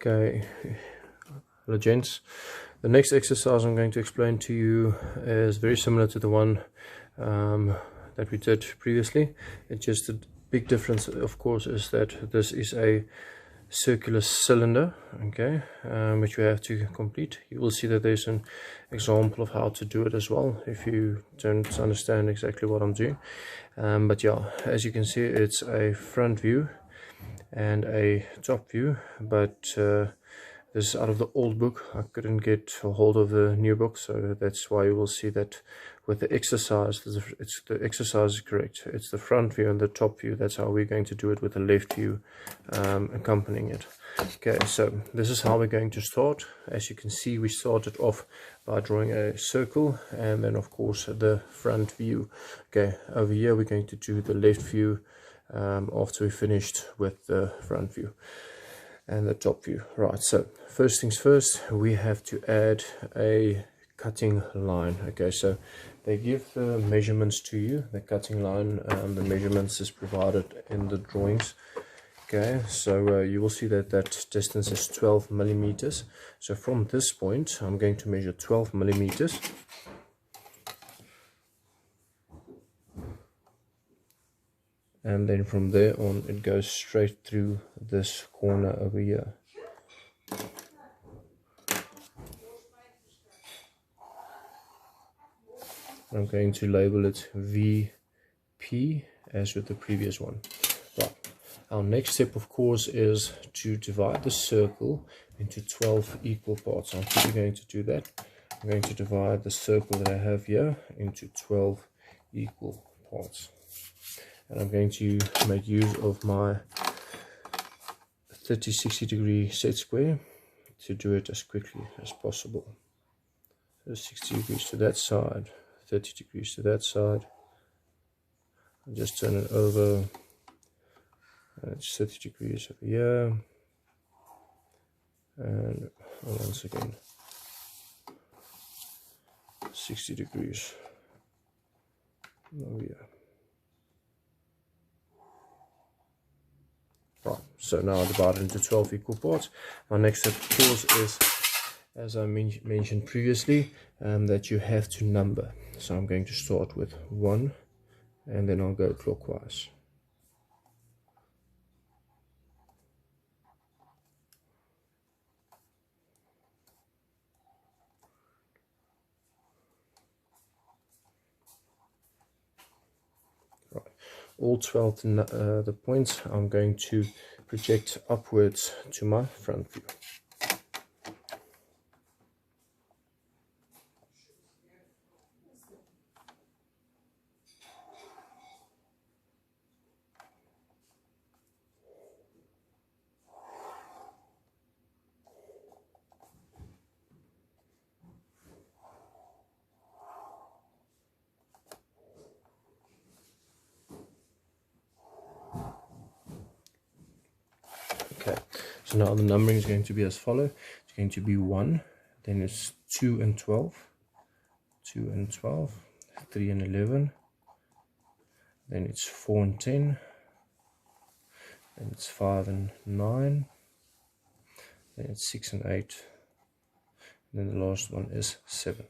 Okay, hello gents. The next exercise I'm going to explain to you is very similar to the one that we did previously. It's just a big difference, of course, is that this is a circular cylinder, okay, which we have to complete. You will see that there's an example of how to do it as well if you don't understand exactly what I'm doing. But yeah, as you can see, it's a front view and a top view, but this is out of the old book. I couldn't get a hold of the new book, so that's why you will see that with the exercise, the exercise is correct. It's the front view and the top view. That's how we're going to do it, with the left view accompanying it. Okay, so this is how we're going to start. As you can see, we started off by drawing a circle and then of course the front view. Okay, over here we're going to do the left view after we finished with the front view and the top view. Right, so first things first, we have to add a cutting line. Okay, so they give the measurements to you. The cutting line, the measurements is provided in the drawings. Okay, so you will see that that distance is 12 millimeters. So from this point I'm going to measure 12 millimeters. And then from there on it goes straight through this corner over here. I'm going to label it VP as with the previous one. Right. Our next step, of course, is to divide the circle into 12 equal parts. I'm quickly going to do that. I'm going to divide the circle that I have here into 12 equal parts. And I'm going to make use of my 30-60 degree set square to do it as quickly as possible. So 60 degrees to that side, 30 degrees to that side. I'll just turn it over. It's 30 degrees over here. And once again, 60 degrees over here. Right, so now I divide it into 12 equal parts. My next step, of course, is, as I mentioned previously, that you have to number. So I'm going to start with 1 and then I'll go clockwise. Right. All 12 the points I'm going to project upwards to my front view. Okay, so now the numbering is going to be as follows. It's going to be 1, then it's 2 and 12, 2 and 12, 3 and 11, then it's 4 and 10, then it's 5 and 9, then it's 6 and 8, and then the last one is 7.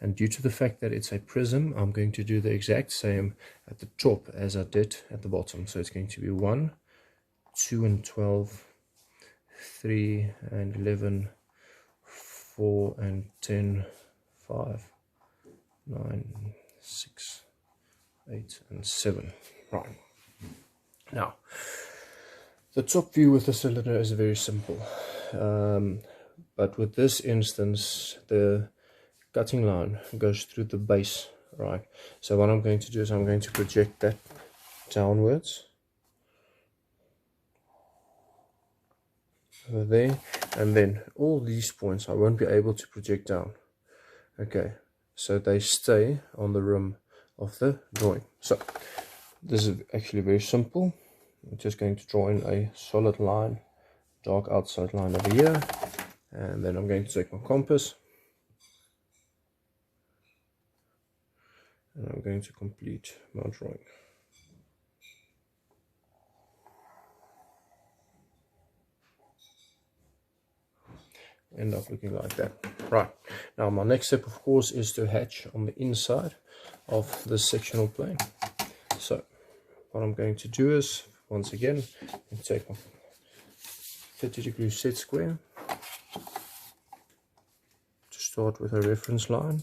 And due to the fact that it's a prism, I'm going to do the exact same at the top as I did at the bottom. So it's going to be 1, 2 and 12, 3 and 11, 4 and 10, 5, 9, 6, 8 and 7. Right. Now, the top view with the cylinder is very simple. But with this instance, the cutting line goes through the base, right? So what I'm going to do is I'm going to project that downwards over there, and then all these points I won't be able to project down. Okay, so they stay on the rim of the drawing. So this is actually very simple. I'm just going to draw in a solid line, dark outside line over here, and then I'm going to take my compass and I'm going to complete my drawing. end up looking like that. Right, now my next step of course is to hatch on the inside of this sectional plane. So what I'm going to do is, once again, take my 30-degree set square to start with a reference line.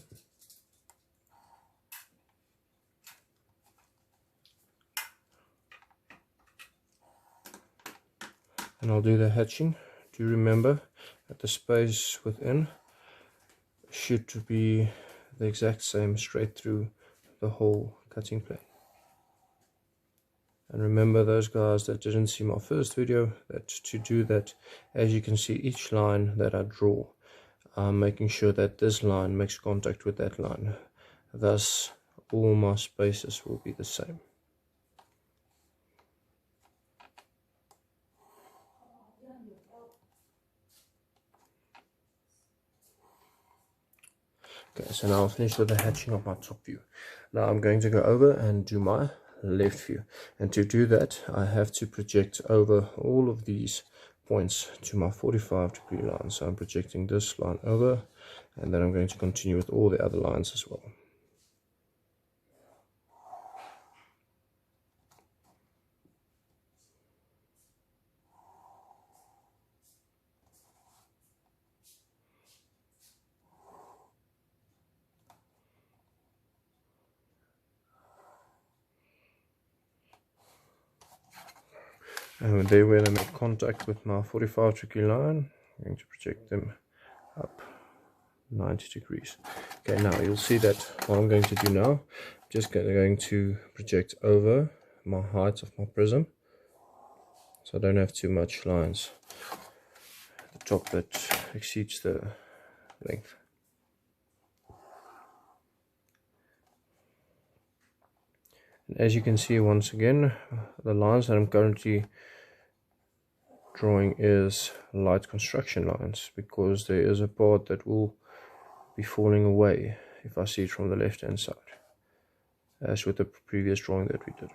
And I'll do the hatching. Do remember that the space within should be the exact same straight through the whole cutting plane. And remember, those guys that didn't see my first video, that to do that, as you can see, each line that I draw, I'm making sure that this line makes contact with that line. Thus all my spaces will be the same. Okay, so now I'll finish with the hatching of my top view. Now I'm going to go over and do my left view. And to do that, I have to project over all of these points to my 45-degree line. So I'm projecting this line over, and then I'm going to continue with all the other lines as well. And there where they make contact with my 45-degree line, I'm going to project them up 90 degrees. Okay, now you'll see that what I'm going to do now, I'm just going to project over my height of my prism, so I don't have too much lines at the top that exceeds the length. And as you can see, once again, the lines that I'm currently drawing is light construction lines, because there is a part that will be falling away if I see it from the left hand side, as with the previous drawing that we did.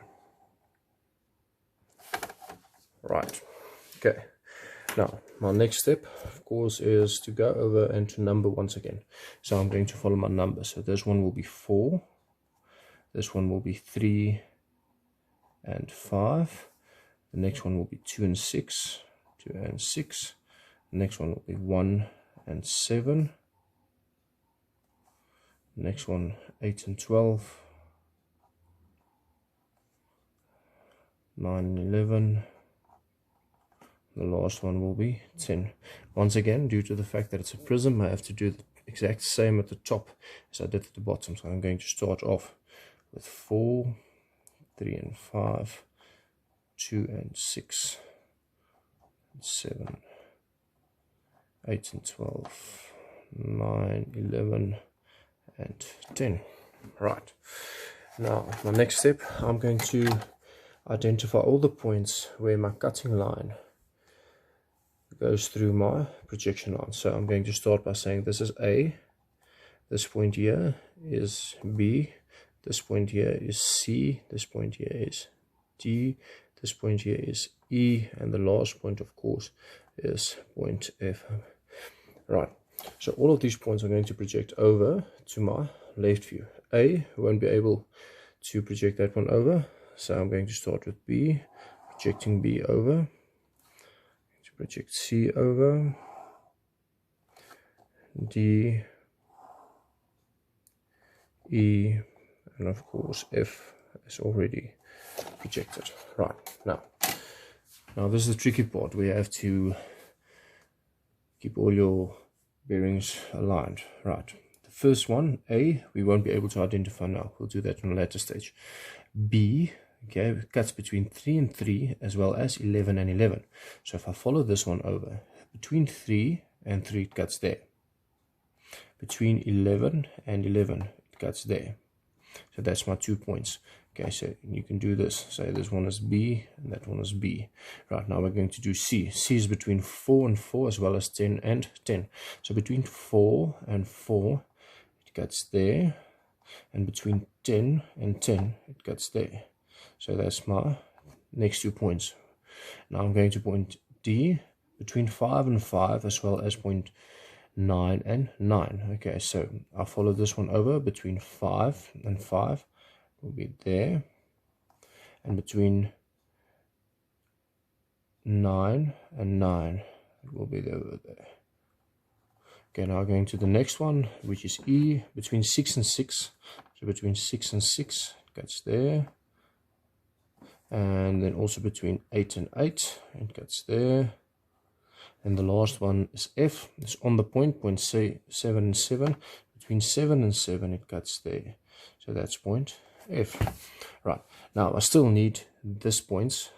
Right, okay, now my next step of course is to go over and to number once again. So I'm going to follow my numbers. So this one will be 4, this one will be 3 and 5, the next one will be 2 and 6, 2 and 6, the next one will be 1 and 7, the next one 8 and 12, 9 and 11, the last one will be 10. Once again, due to the fact that it's a prism, I have to do the exact same at the top as I did at the bottom. So I'm going to start off with 4, 3 and 5, 2 and 6, 7, 8 and 12, 9, 11 and 10. Right, now my next step, I'm going to identify all the points where my cutting line goes through my projection line. So I'm going to start by saying this is A, this point here is B, this point here is C, this point here is D, this point here is E, and the last point of course is point F. Right, so all of these points are going to project over to my left view. A won't be able to project that one over, so I'm going to start with B, projecting B over, to project C over, D, E, and of course F is already projected. Right, now this is the tricky part where you have to keep all your bearings aligned. Right, the first one, A, we won't be able to identify now. We'll do that on a later stage. B, okay, cuts between 3 and 3 as well as 11 and 11. So if I follow this one over, between 3 and 3 it cuts there. Between 11 and 11 it cuts there. So that's my 2 points. Okay, so you can do this. Say this one is B and that one is B. Right, now we're going to do C. C is between 4 and 4 as well as 10 and 10. So between 4 and 4 it cuts there, and between 10 and 10 it cuts there. So that's my next 2 points. Now I'm going to point D, between 5 and 5, as well as point 9 and 9. Okay, so I'll follow this one over. Between 5 and 5 will be there, and between 9 and 9 it will be over there. Okay, now going to the next one, which is E, between 6 and 6. So between 6 and 6 it gets there, and then also between 8 and 8 it gets there. And the last one is F. It's on the point, say 7 and 7. Between 7 and 7 it cuts there. So that's point F. Right, now I still need this points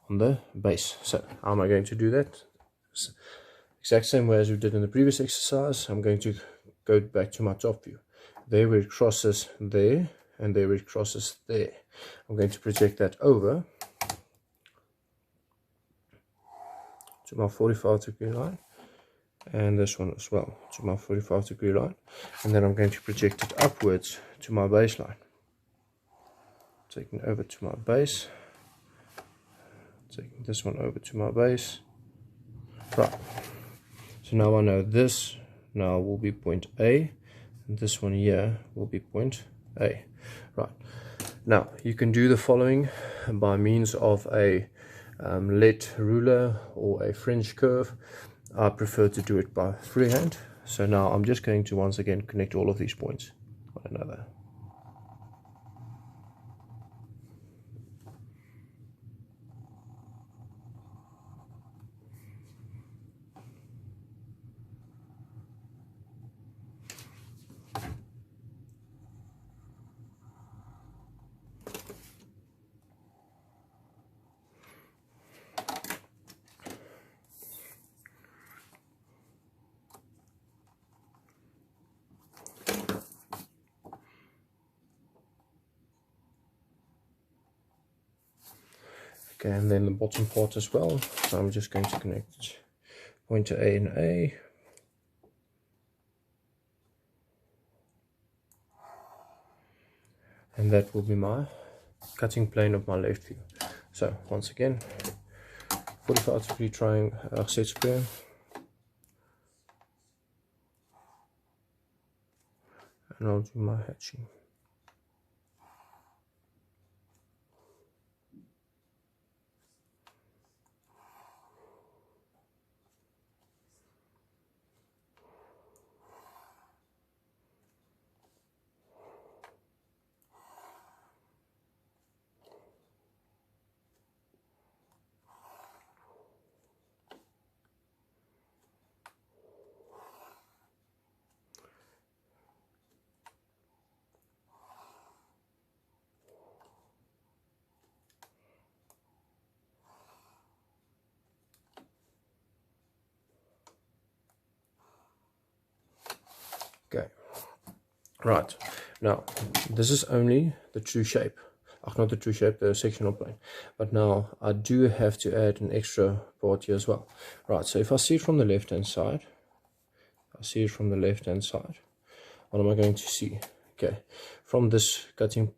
on the base. So how am I going to do that? Exact same way as we did in the previous exercise. I'm going to go back to my top view. There where it crosses there, and there where it crosses there. I'm going to project that over to my 45-degree line, and this one as well to my 45-degree line, and then I'm going to project it upwards to my baseline. Taking it over to my base, taking this one over to my base. Right, so now I know this now will be point A, and this one here will be point A. Right, now you can do the following by means of a lead ruler or a French curve. I prefer to do it by freehand. So now I'm just going to once again connect all of these points one another. Okay, and then the bottom part as well. So I'm just going to connect point to A and A. And that will be my cutting plane of my left view. So once again, 45-degree triangle set square. And I'll do my hatching. Okay, right, now this is only the true shape, not the true shape, the sectional plane, but now I do have to add an extra part here as well. Right, so if I see it from the left hand side, what am I going to see? Okay, from this cutting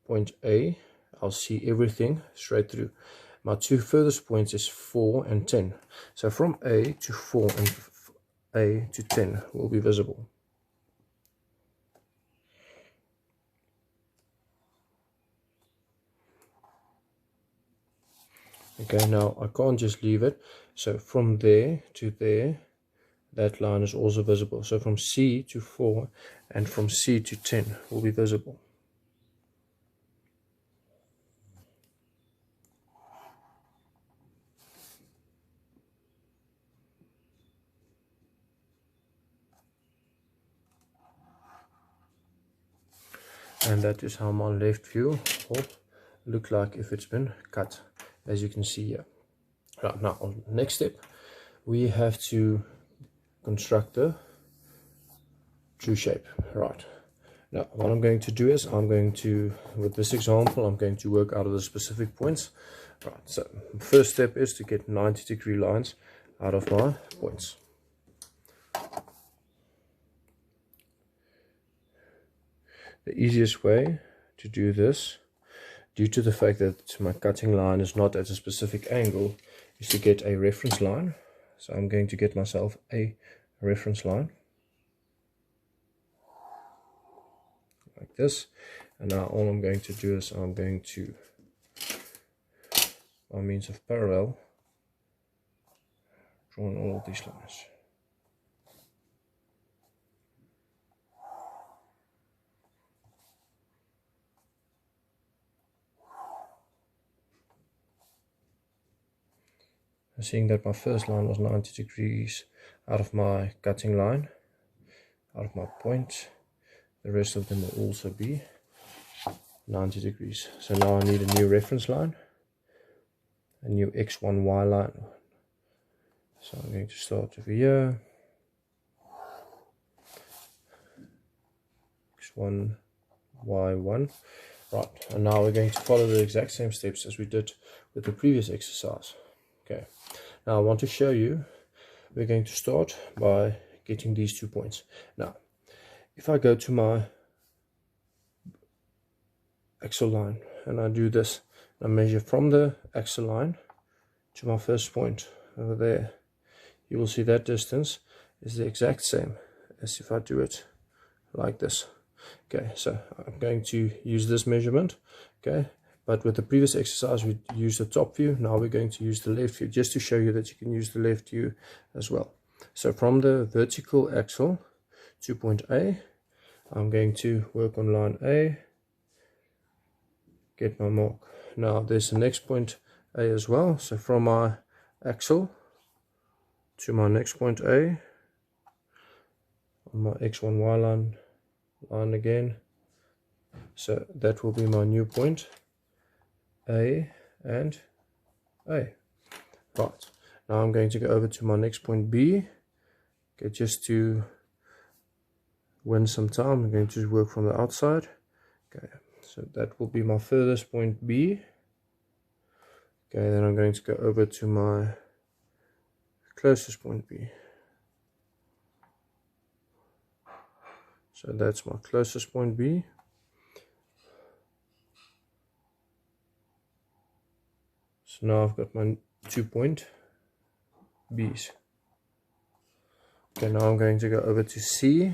point A, I'll see everything straight through. My two furthest points is 4 and 10, so from A to 4 and A to 10 will be visible. Okay, now I can't just leave it, so from there to there, that line is also visible. So from C to 4 and from C to 10 will be visible. And that is how my left view will look like if it's been cut, as you can see here. Right, now on the next step, we have to construct the true shape. Right, now what I'm going to do is with this example, I'm going to work out of the specific points. Right, so the first step is to get 90-degree lines out of my points. The easiest way to do this, due to the fact that my cutting line is not at a specific angle, is to get a reference line So I'm going to get myself a reference line like this, and now all I'm going to do is I'm going to, by means of parallel, draw on all of these lines. Seeing that my first line was 90 degrees out of my cutting line, out of my point, the rest of them will also be 90 degrees. So now I need a new reference line, a new x1y line. So I'm going to start over here, x1, y1. Right, and now we're going to follow the exact same steps as we did with the previous exercise. Okay, now I want to show you, we're going to start by getting these 2 points. Now, if I go to my axle line and I do this, I measure from the axle line to my first point over there, you will see that distance is the exact same as if I do it like this. Okay, so I'm going to use this measurement. Okay, but with the previous exercise we used the top view. Now we're going to use the left view, just to show you that you can use the left view as well. So from the vertical axle to point A, I'm going to work on line A, get my mark. Now there's the next point A as well. So from my axle to my next point A, on my x1y line again. So that will be my new point, A and A. Right, now I'm going to go over to my next point B. Okay, just to win some time, I'm going to work from the outside. Okay, so that will be my furthest point B. Okay, then I'm going to go over to my closest point B. So that's my closest point B. So now I've got my 2 point B's. Okay, now I'm going to go over to C.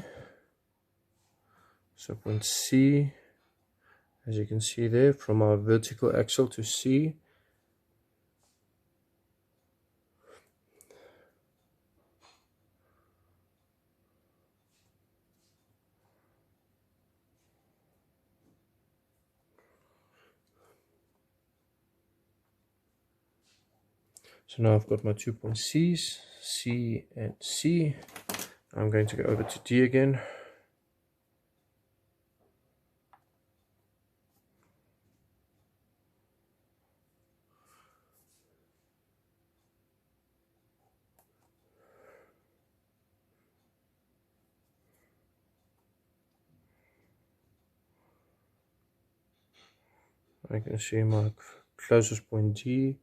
So point C, as you can see there, from our vertical axle to C. So now I've got my 2 point C's, C and C. I'm going to go over to D again. I can see my closest point D.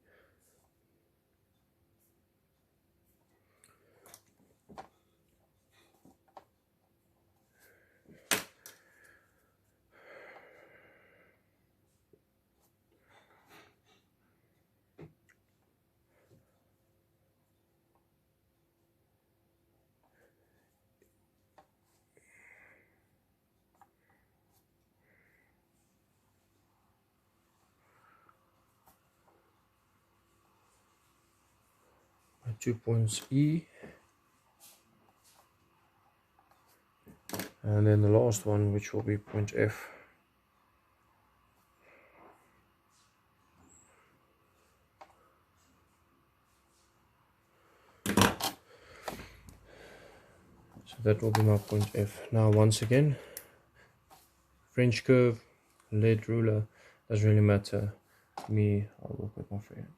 My 2 points E. And then the last one, which will be point F. So that will be my point F. Now once again, French curve, lead ruler, doesn't really matter. Me, I'll work with my freehand.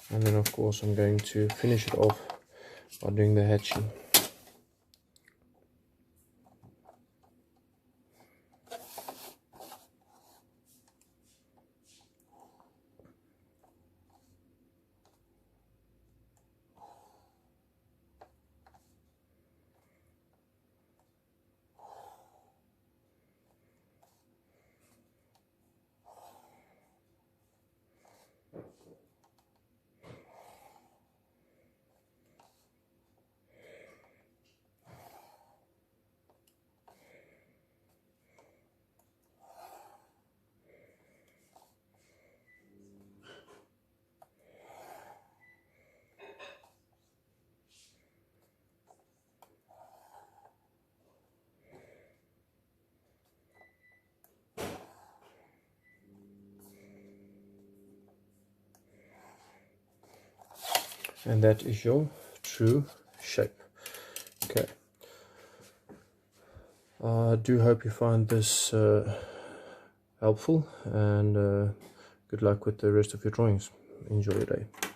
And then of course I'm going to finish it off by doing the hatching. And that is your true shape. Okay. I do hope you find this helpful, and good luck with the rest of your drawings. Enjoy your day.